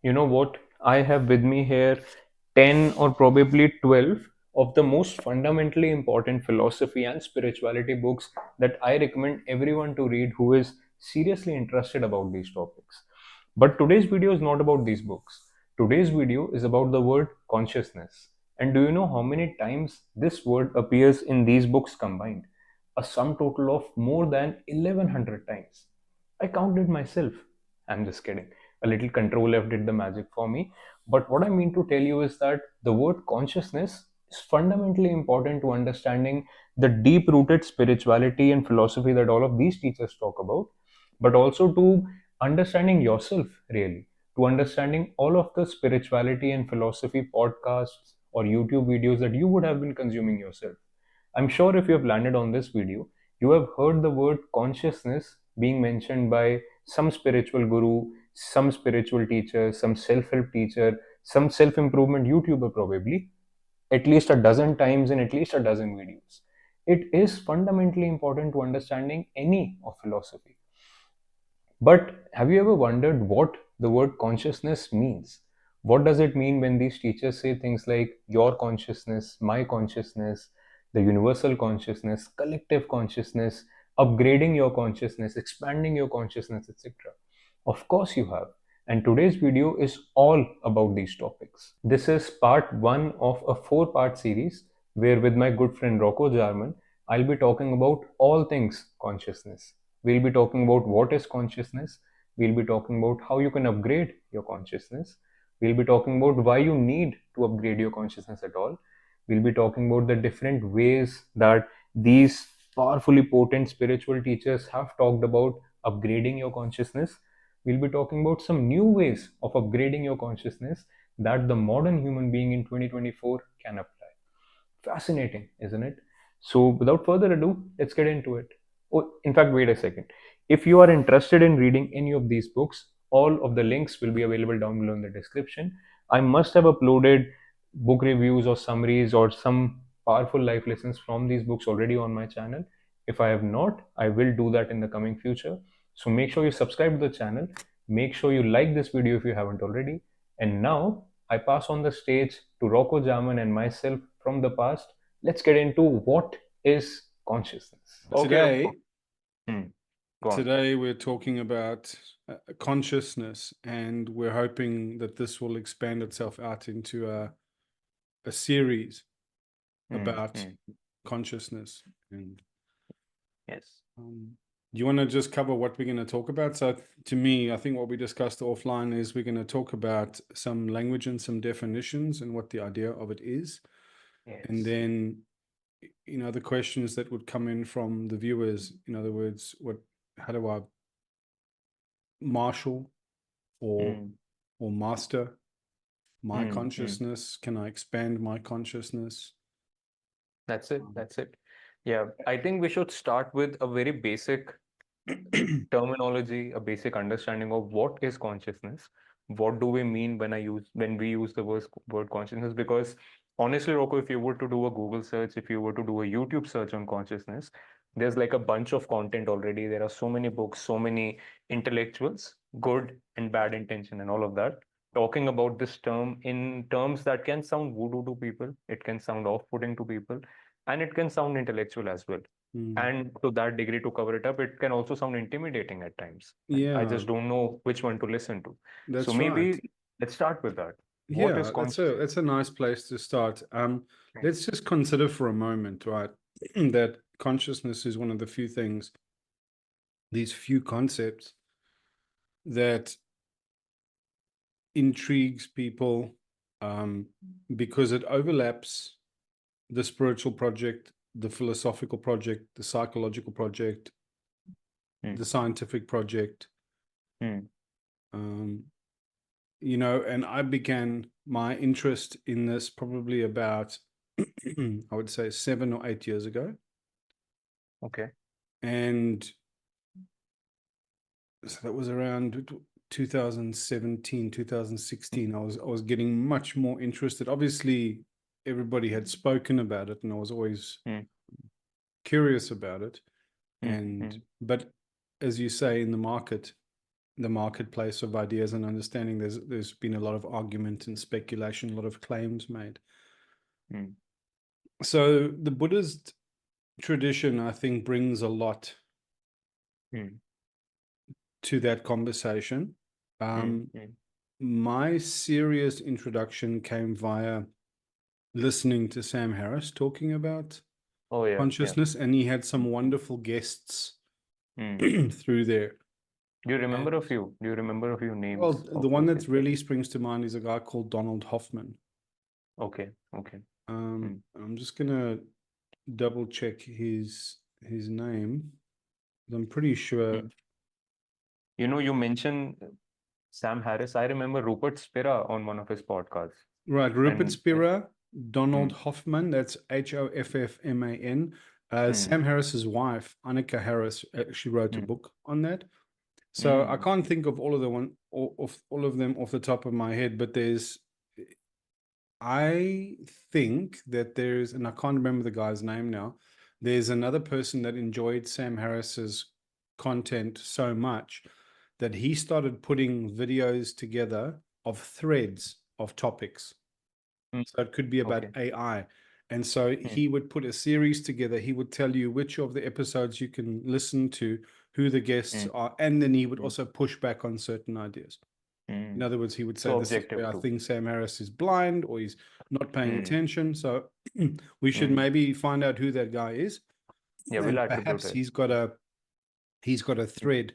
You know what? I have with me here 10 or probably 12 of the most fundamentally important philosophy and spirituality books that I recommend everyone to read who is seriously interested about these topics. But today's video is not about these books. Today's video is about the word consciousness. And do you know how many times this word appears in these books combined? A sum total of more than 1100 times. I counted myself. I'm just kidding. A little control F did the magic for me. But what I mean to tell you is that the word consciousness is fundamentally important to understanding the deep rooted spirituality and philosophy that all of these teachers talk about, but also to understanding yourself, really, to understanding all of the spirituality and philosophy podcasts or YouTube videos that you would have been consuming yourself. I'm sure if you have landed on this video, you have heard the word consciousness being mentioned by some spiritual guru, some spiritual teacher, some self help teacher, some self improvement YouTuber, probably at least a dozen times in at least a dozen videos. It is fundamentally important to understanding any of philosophy. But have you ever wondered what the word consciousness means? What does it mean when these teachers say things like your consciousness, my consciousness, the universal consciousness, collective consciousness, upgrading your consciousness, expanding your consciousness, etc.? Of course, you have. And today's video is all about these topics. This is part one of a four-part series where, with my good friend Rocco Jarman, I'll be talking about all things consciousness. We'll be talking about what is consciousness. We'll be talking about how you can upgrade your consciousness. We'll be talking about why you need to upgrade your consciousness at all. We'll be talking about the different ways that these powerfully potent spiritual teachers have talked about upgrading your consciousness. We'll be talking about some new ways of upgrading your consciousness that the modern human being in 2024 can apply. Fascinating, isn't it? So, without further ado, let's get into it. Oh, in fact, wait a second. If you are interested in reading any of these books, all of the links will be available down below in the description. I must have uploaded book reviews or summaries or some powerful life lessons from these books already on my channel. If I have not, I will do that in the coming future. So make sure you subscribe to the channel. Make sure you like this video if you haven't already. And now I pass on the stage to Rocco Jarman and myself from the past. Let's get into what is consciousness. Okay, Today, Rocco. Hmm. Go on. today we're talking about consciousness, and we're hoping that this will expand itself out into a series about Hmm. consciousness. And Yes. do you want to just cover what we're going to talk about? So, to me, I think what we discussed offline is we're going to talk about some language and some definitions and what the idea of it is, and Yes. then the questions that would come in from the viewers. In other words, how do I marshal or Hmm. master my Hmm. consciousness? Can I expand my consciousness? That's it. That's it. Yeah. I think we should start with a very basic terminology, a basic understanding of what is consciousness. What do we mean when we use the word consciousness? Because honestly, Rocco, if you were to do a Google search, if you were to do a YouTube search on consciousness, there's like a bunch of content already. There are so many books, so many intellectuals, good and bad intention, and all of that, talking about this term in terms that can sound voodoo to people, it can sound off-putting to people, and it can sound intellectual as well. Mm. And to that degree, to cover it up, it can also sound intimidating at times. And I Yeah, just don't know which one to listen to. So that's right. maybe let's start with that. What is Yeah, that's consciousness? a nice place to start. Mm, Let's just consider for a moment, right, that consciousness is one of the few things, these few concepts that intrigues people, because it overlaps the spiritual project, the philosophical project, the psychological project, mm, the scientific project. mm, Um, and I began my interest in this probably about, I would say, 7 or 8 years ago. okay. And so that was around 2017, 2016. I was getting much more interested. Obviously, everybody had spoken about it, and I was always Mm, curious about it. mm, mm, But as you say, in the market, the marketplace of ideas and understanding. There's been a lot of argument and speculation, a lot of claims made. Mm. So the Buddhist tradition, I think, brings a lot Mm. to that conversation. Mm. Mm. My serious introduction came via listening to Sam Harris talking about Oh yeah, yeah. consciousness, and he had some wonderful guests Mm. through there. Do you remember a And few? Do you remember a few well, names the of one those that guys? really springs to mind is a guy called Donald Hoffman. Okay, okay. Mm. I'm just gonna double check his name. I'm pretty sure. Mm. You know, you mentioned Sam Harris. I remember Rupert Spira on one of his podcasts. Right, Rupert And Spira, Donald mm, Hoffman, that's Hoffman. mm, Sam Harris's wife, Annika Harris, she wrote a mm, book on that. So I mm, can't think of all of all of them off the top of my head, but I think that there's, and I can't remember the guy's name now. There's another person that enjoyed Sam Harris's content so much that he started putting videos together of threads of topics. mm. So it could be about Okay. AI. And so Mm, he would put a series together. He would tell you which of the episodes you can listen to, who the guests mm, are, and then he would mm, also push back on certain ideas. In mm. other words, he would say, So this is objective where I too. think Sam Harris is blind or he's not paying Mm, attention. So we should mm. maybe find out who that guy is. Yeah, we'll And attribute perhaps it. he's got a Mm, thread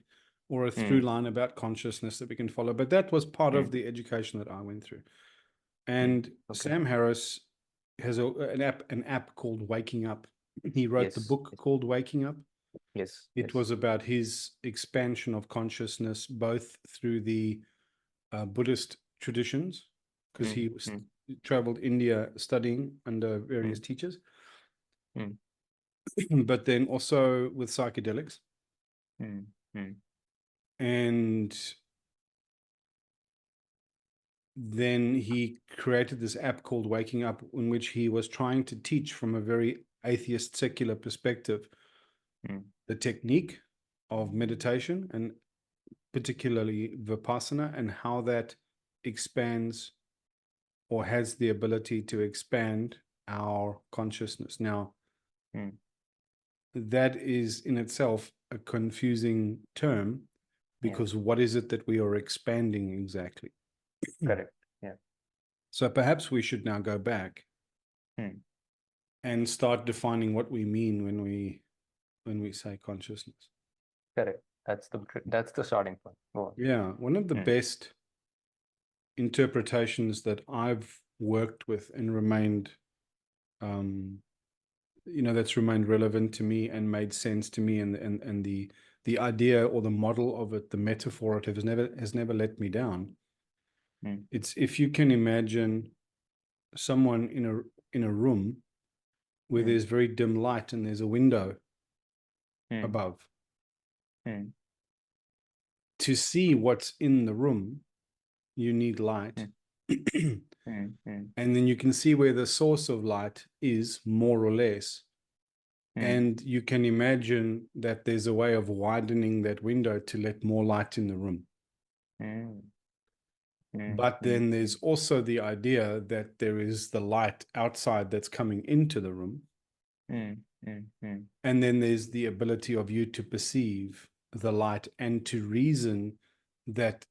or a through mm, line about consciousness that we can follow. But that was part of mm, the education that I went through. mm. And Okay. Sam Harris has an app called Waking Up. He wrote the Yes. book called Waking Up. Yes. It Yes. was about his expansion of consciousness, both through the Buddhist traditions, because Mm, he mm, traveled India studying under mm, various teachers, mm, but then also with psychedelics. mm, mm, And then he created this app called Waking Up, in which he was trying to teach from a very atheist, secular perspective mm, the technique of meditation and particularly Vipassana and how that expands or has the ability to expand our consciousness. Now, mm. that is in itself a confusing term Yeah. because what is it that we are expanding exactly? Correct. Yeah. So perhaps we should now go back Mm. and start defining what we mean when we say consciousness. Correct. That's the starting point. Go on. Yeah, one of the Mm, best interpretations that I've worked with and remained um, that's remained relevant to me and made sense to me, and the idea or the model of it, the metaphor, it has never let me down. mm, It's if you can imagine someone in a room where mm, there's very dim light and there's a window mm, above. mm, To see what's in the room, you need light. mm, mm, mm, And then you can see where the source of light is, more or less. mm, And you can imagine that there's a way of widening that window to let more light in the room. mm, mm, But mm, then there's also the idea that there is the light outside that's coming into the room. mm, mm, mm, And then there's the ability of you to perceive the light and to reason that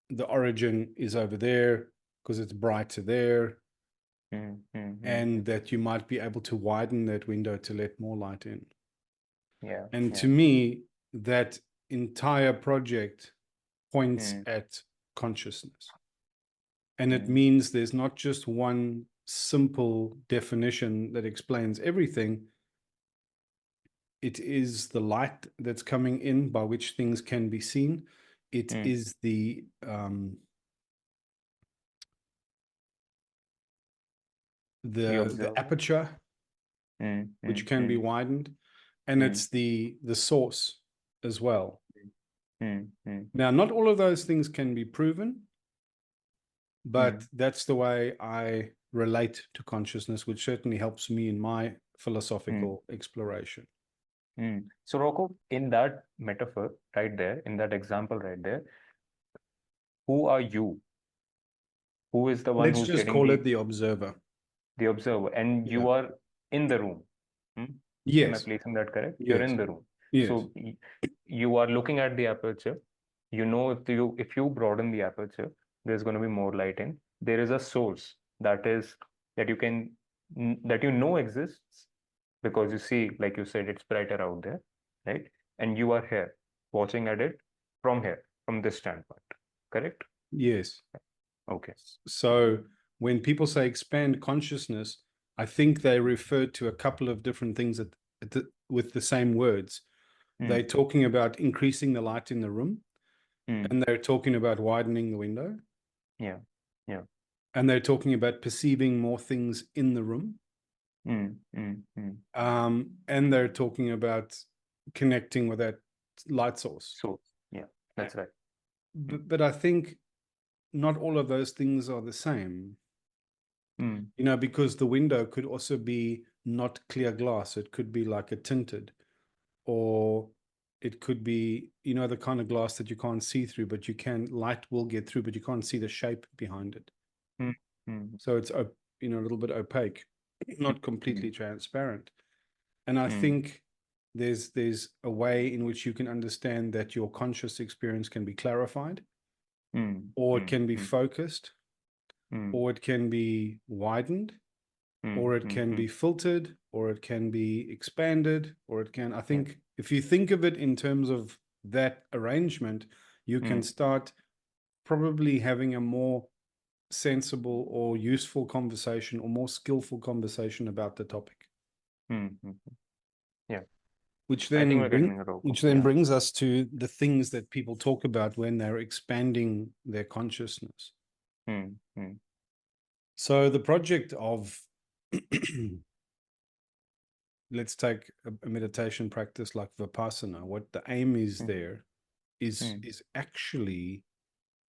the origin is over there because it's brighter there, mm, mm, mm, and mm. that you might be able to widen that window to let more light in. Yeah. And to Yeah. me, that entire project points Mm, at consciousness. And it mm, means there's not just one simple definition that explains everything. It is the light that's coming in by which things can be seen. It mm. is The the observer. aperture Mm, which mm, can be mm, widened, and mm, it's the source as well. mm, mm, Now, not all of those things can be proven, but mm, that's the way I relate to consciousness, which certainly helps me in my mm, philosophical exploration. mm. So, Rocco, in that metaphor right there, in that example right there, who are you? Who is the one Let's who's just getting call it the observer. the observer, and Yeah. you are in the room. Hmm? Am I Yes. placing that correct? You're Yes. in the room. Yes. So you are looking at the aperture. You know, if you broaden the aperture, there's going to be more light in. There is a source that you can that you know exists because you see, like you said, it's brighter out there, right? And you are here watching at it from here, from this standpoint. Correct? Yes. Okay. So when people say expand consciousness, I think they refer to a couple of different things with the same words. They're Mm, talking about increasing the light in the room, mm, and they're talking about widening the window, yeah. Yeah. and they're talking about perceiving more things in the room, Mm, mm, mm. and they're talking about connecting with that light source. So, yeah, that's right. Mm, But I think not all of those things are the same. mm, Because the window could also be not clear glass. It could be like a tinted, or it could be, the kind of glass that you can't see through, but light will get through, but you can't see the shape behind it. mm, mm, So it's, a little bit opaque, not mm, completely transparent. And I mm, think there's a way in which you can understand that your conscious experience can be clarified, mm, or it mm, can be mm, focused, mm, or it can be widened, mm, or it mm, can mm, be filtered, or it can be expanded, or I yeah. think if you think of it in terms of that arrangement, you can Mm, start probably having a more sensible or useful conversation, or more skillful conversation about the topic. mm. Yeah. Which I think then we're getting a Rocco. Yeah. brings us to the things that people talk about when they're expanding their consciousness. Mm, mm, So the project of let's take a meditation practice like Vipassana. What the aim is mm, there is mm, actually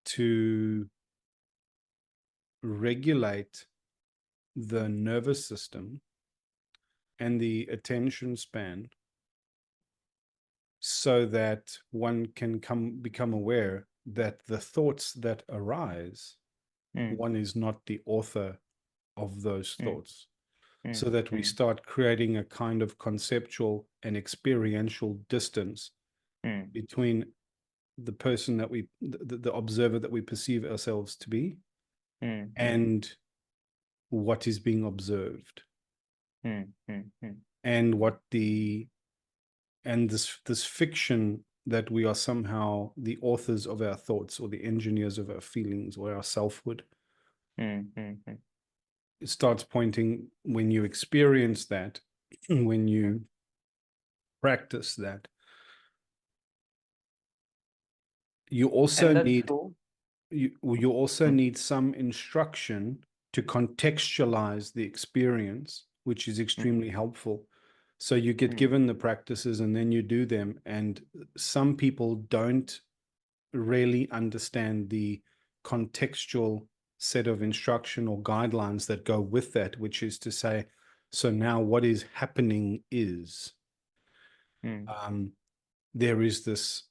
to regulate the nervous system and the attention span, so that one can become aware that the thoughts that arise, mm, one is not the author of those mm, thoughts. mm, So that we mm, start creating a kind of conceptual and experiential distance mm, between the person that the observer that we perceive ourselves to be, mm, mm, and what is being observed, mm, mm, mm, and this fiction that we are somehow the authors of our thoughts, or the engineers of our feelings, or our selfhood. mm, mm, mm, It starts pointing, when you experience that, when mm. you practice that, you also And that's need so. you also Mm, need some instruction to contextualize the experience, which is mm, extremely helpful. So you get mm, given the practices and then you do them. And some people don't really understand the contextual set of instruction or guidelines that go with that, which is to say, so now what is happening is, mm, um, there is this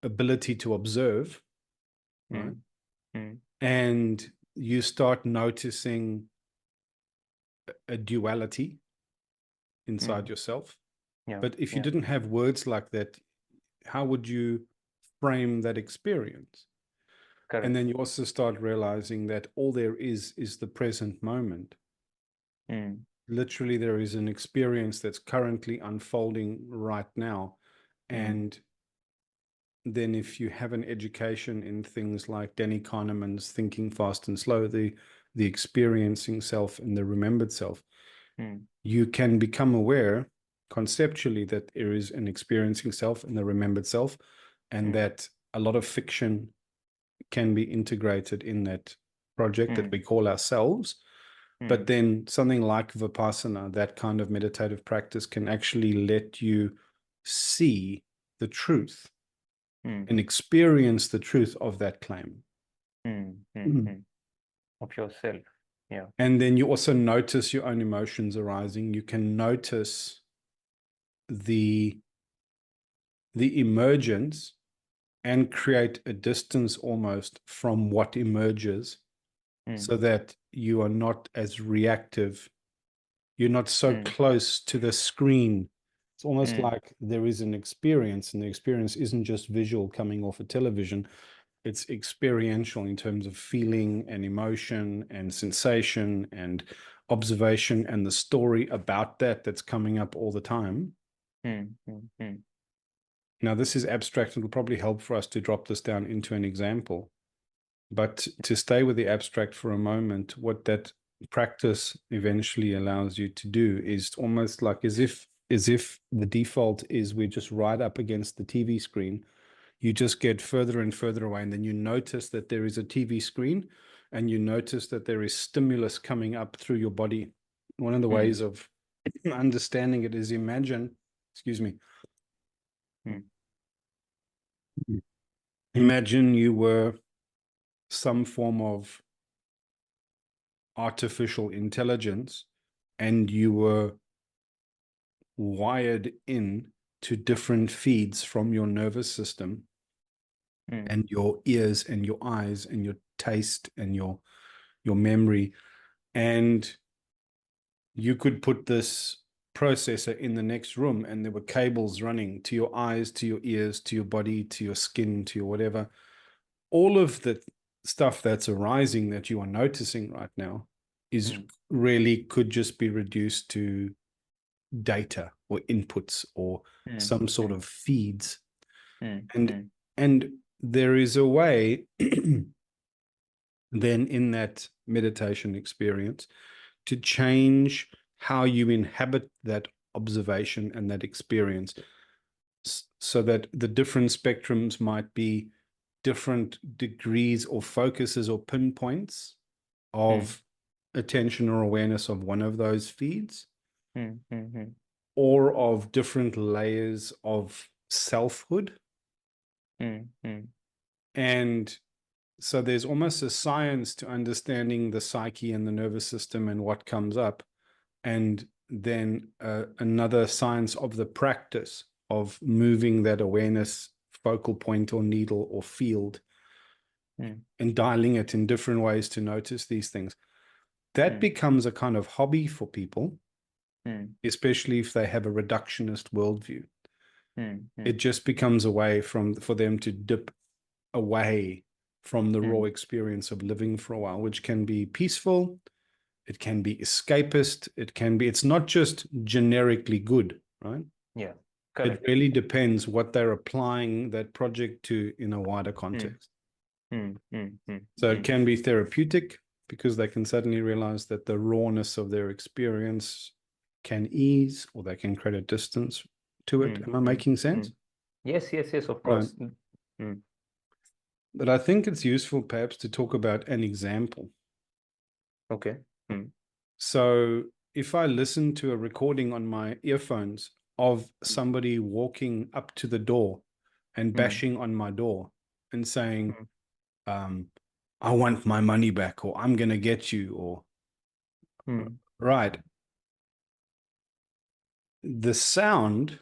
ability to observe, right? mm, mm, And you start noticing a duality inside mm. yourself. Yeah. But if you Yeah. didn't have words like that, how would you frame that experience? And Correct. then you also start realizing that all there is the present moment. Mm, Literally, there is an experience that's currently unfolding right now. mm, And then if you have an education in things like Danny Kahneman's Thinking Fast and Slow, the experiencing self and the remembered self, mm, you can become aware conceptually that there is an experiencing self and the remembered self, and mm, that a lot of fiction can be integrated in that project that mm, we call ourselves. But mm, then something like Vipassana, that kind of meditative practice, can actually let you see the truth mm, and experience the truth of that claim. mm. Of yourself. Yeah. And then you also notice your own emotions arising. You can notice the emergence and create a distance almost from what emerges, so that you are not as reactive. You're not so close to the screen. It's almost like there is an experience, and the experience isn't just visual coming off a television. It's experiential in terms of feeling and emotion and sensation and observation and the story about that that's coming up all the time. Now, this is abstract. It'll probably help for us to drop this down into an example. But to stay with the abstract for a moment, what that practice eventually allows you to do is almost like as if the default is we're just right up against the TV screen. You just get further and further away, and then you notice that there is a TV screen, and you notice that there is stimulus coming up through your body. One of the ways of understanding it is imagine you were some form of artificial intelligence, and you were wired in to different feeds from your nervous system and your ears and your eyes and your taste and your memory. And you could put this processor in the next room, and there were cables running to your eyes, to your ears, to your body, to your skin, to your whatever. All of the stuff that's arising that you are noticing right now is really could just be reduced to data or inputs or some sort of feeds. And there is a way then in that meditation experience to change how you inhabit that observation and that experience, so that the different spectrums might be different degrees or focuses or pinpoints of attention or awareness of one of those feeds, or of different layers of selfhood. And so there's almost a science to understanding the psyche and the nervous system and what comes up, and then another science of the practice of moving that awareness focal point or needle or field and dialing it in different ways to notice these things. That becomes a kind of hobby for people, especially if they have a reductionist worldview. It just becomes a way for them to dip away from the raw experience of living for a while, which can be peaceful. It can be escapist. It's not just generically good, right? Yeah, It correct. really depends what they're applying that project to in a wider context. So it can be therapeutic because they can suddenly realize that the rawness of their experience can ease, or they can create a distance to it. Am I making sense? Yes, of Right. course. But I think it's useful perhaps to talk about an example. Okay. So if I listen to a recording on my earphones of somebody walking up to the door and bashing on my door and saying, I want my money back, or I'm going to get you, or right. The sound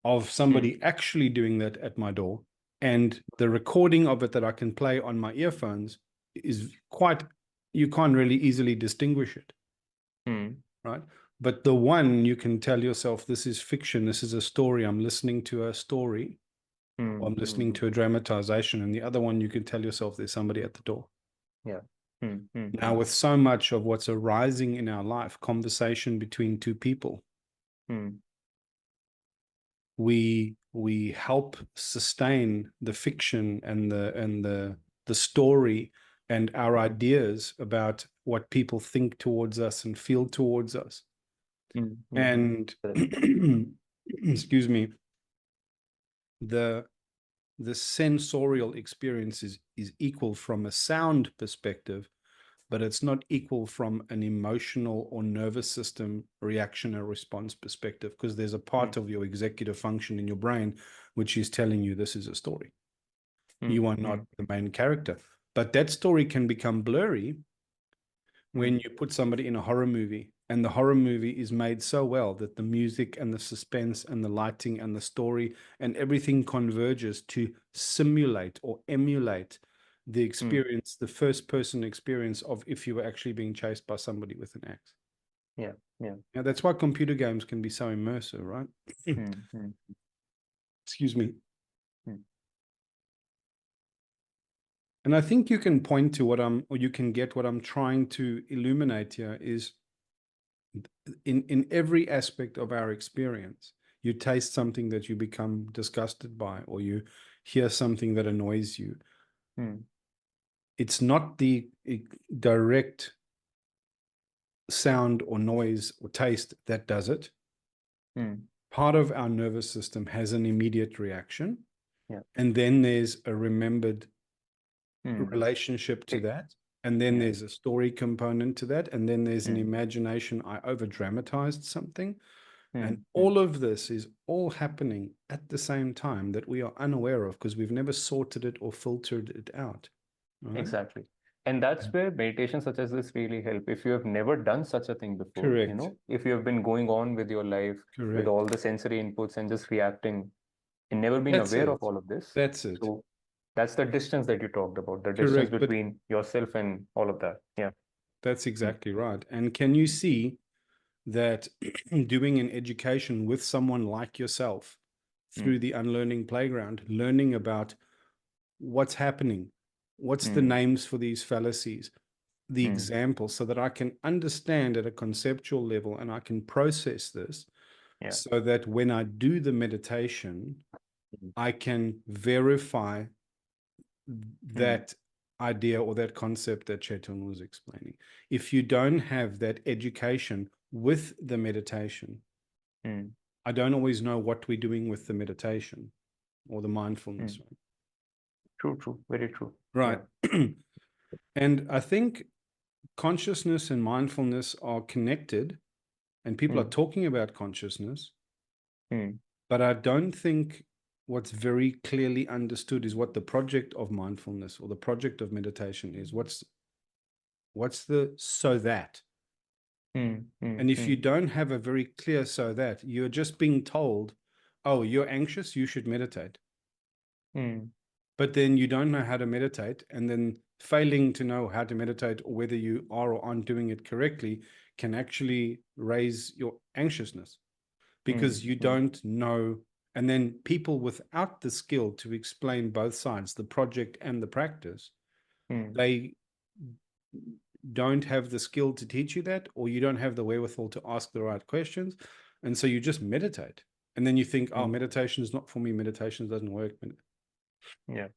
of somebody actually doing that at my door and the recording of it that I can play on my earphones is you can't really easily distinguish it. Right? But the one, you can tell yourself, this is fiction, this is a story, I'm listening to a story, or I'm listening to a dramatization. And the other one, you can tell yourself there's somebody at the door. Yeah. Now, with so much of what's arising in our life, conversation between two people, we help sustain the fiction and the story and our ideas about what people think towards us and feel towards us. And excuse me, the sensorial experience is equal from a sound perspective, but it's not equal from an emotional or nervous system reaction or response perspective, because there's a part of your executive function in your brain which is telling you this is a story. You are not the main character. But that story can become blurry when you put somebody in a horror movie And the horror movie is made so well that the music and the suspense and the lighting and the story and everything converges to simulate or emulate the Hmm. experience, the first person experience of if you were actually being chased by somebody with an axe. Yeah. Yeah. Now, that's why computer games can be so immersive, right? Hmm. Hmm. Excuse me. Hmm. And I think you can point to what or you can get what I'm trying to illuminate here is in every aspect of our experience. You taste something that you become disgusted by, or you hear something that annoys you. Hmm. It's not the direct sound or noise or taste that does it. Hmm. Part of our nervous system has an immediate reaction, Yeah. and then there's a remembered Hmm. relationship to Eh, that. And then Yeah. there's a story component to that. And then there's an Hmm. imagination. I over dramatized something. And Hmm. Hmm. all of this is all happening at the same time that we are unaware of because we've never sorted it or filtered it out. Right? Exactly. And that's where meditation such as this really help. If you have never done such a thing before, Correct. if you have been going on with your life with Correct. all the sensory inputs and just reacting and never been That's aware of it. all of this. That's it. So that's the distance that you talked about, the distance Correct. But between yourself and all of that. Yeah. that's Mm, exactly right. And can you mm, see that doing an education with someone like yourself mm, through the unlearning playground, learning about what's happening, what's the mm, names for these fallacies, the mm, examples, so that I can understand at a conceptual level and I can process this yeah. so that when I do the meditation, Mm, I can verify mm, that idea or that concept that Chetan was explaining. If you don't have that education with the meditation, mm, I don't always know what we're doing with the meditation or the mindfulness. mm. True, true, very true. Right. Yeah. And I think consciousness and mindfulness are connected, and people are Mm, talking about consciousness, mm, but I don't think what's very clearly understood is what the project of mindfulness or the project of meditation is. What's the so that? mm, mm, And if you mm, don't have a very clear so that, you're just being told, oh, you're anxious, you should meditate. mm, But then you don't know how to meditate, and then failing to know how to meditate or whether you are or aren't doing it correctly can actually raise your anxiousness mm, because you mm, don't know. And then people without the skill to explain both sides, the project and the practice, mm, they don't have the skill to teach you that, or you don't have the wherewithal to ask the right questions. And so you just meditate. And then you think, oh, mm. meditation is not for me. Meditation doesn't work. Yeah.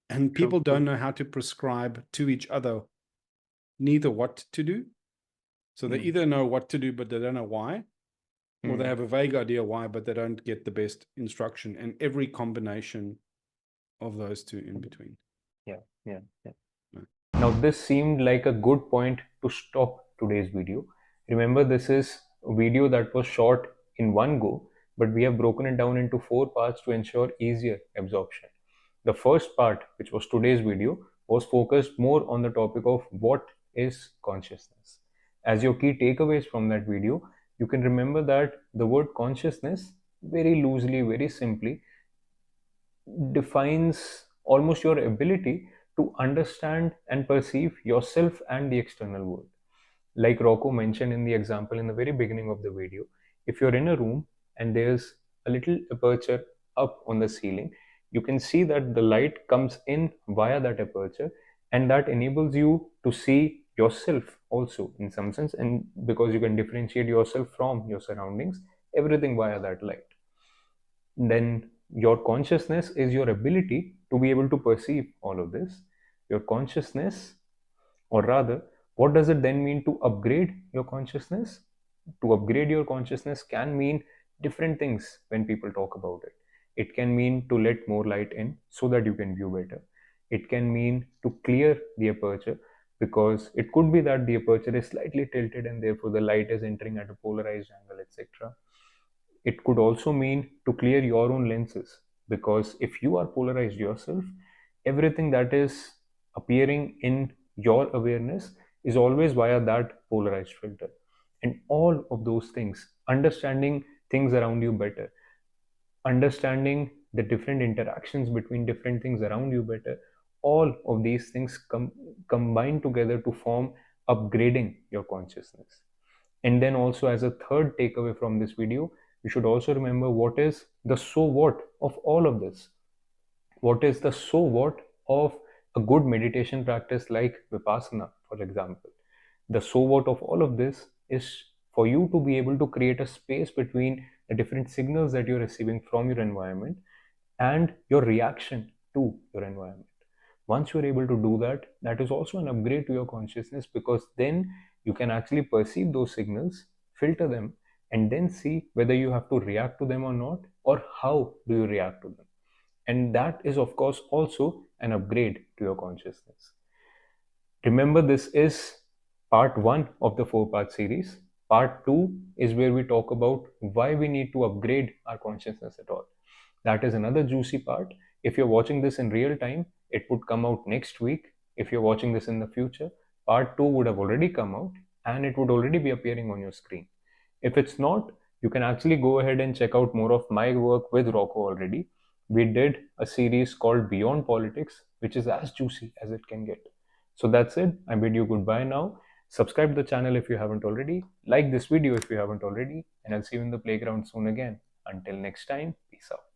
And True, people don't true. know how to prescribe to each other neither what to do. So they Mm, either know what to do, but they don't know why, or they mm. have a vague idea why, but they don't get the best instruction. And every combination of those two in between. Yeah, yeah, yeah. Right. Now, this seemed like a good point to stop today's video. Remember, this is a video that was shot in one go, but we have broken it down into four parts to ensure easier absorption. The first part, which was today's video, was focused more on the topic of what is consciousness. As your key takeaways from that video, you can remember that the word consciousness, very loosely, very simply, defines almost your ability to understand and perceive yourself and the external world. Like Rocco mentioned in the example in the very beginning of the video, if you're in a room and there's a little aperture up on the ceiling, you can see that the light comes in via that aperture, and that enables you to see yourself also in some sense, and because you can differentiate yourself from your surroundings, everything via that light. Then your consciousness is your ability to be able to perceive all of this. Your consciousness, or rather, what does it then mean to upgrade your consciousness? To upgrade your consciousness can mean different things when people talk about it. It can mean to let more light in so that you can view better. It can mean to clear the aperture, because it could be that the aperture is slightly tilted and therefore the light is entering at a polarized angle, etc. It could also mean to clear your own lenses, because if you are polarized yourself, everything that is appearing in your awareness is always via that polarized filter. And all of those things, understanding things around you better, understanding the different interactions between different things around you better, all of these things combine together to form upgrading your consciousness. And then also, as a third takeaway from this video, you should also remember what is the so what of all of this. What is the so what of a good meditation practice like Vipassana, for example? The so what of all of this is for you to be able to create a space between the different signals that you're receiving from your environment and your reaction to your environment. Once you're able to do that, that is also an upgrade to your consciousness, because then you can actually perceive those signals, filter them, and then see whether you have to react to them or not, or how do you react to them. And that is, of course, also an upgrade to your consciousness. Remember, this is part one of the four-part series. Part two is where we talk about why we need to upgrade our consciousness at all. That is another juicy part. If you're watching this in real time, it would come out next week. If you're watching this in the future, part two would have already come out and it would already be appearing on your screen. If it's not, you can actually go ahead and check out more of my work with Rocco already. We did a series called Beyond Politics, which is as juicy as it can get. So that's it. I bid you goodbye now. Subscribe to the channel if you haven't already. Like this video if you haven't already. And I'll see you in the playground soon again. Until next time, peace out.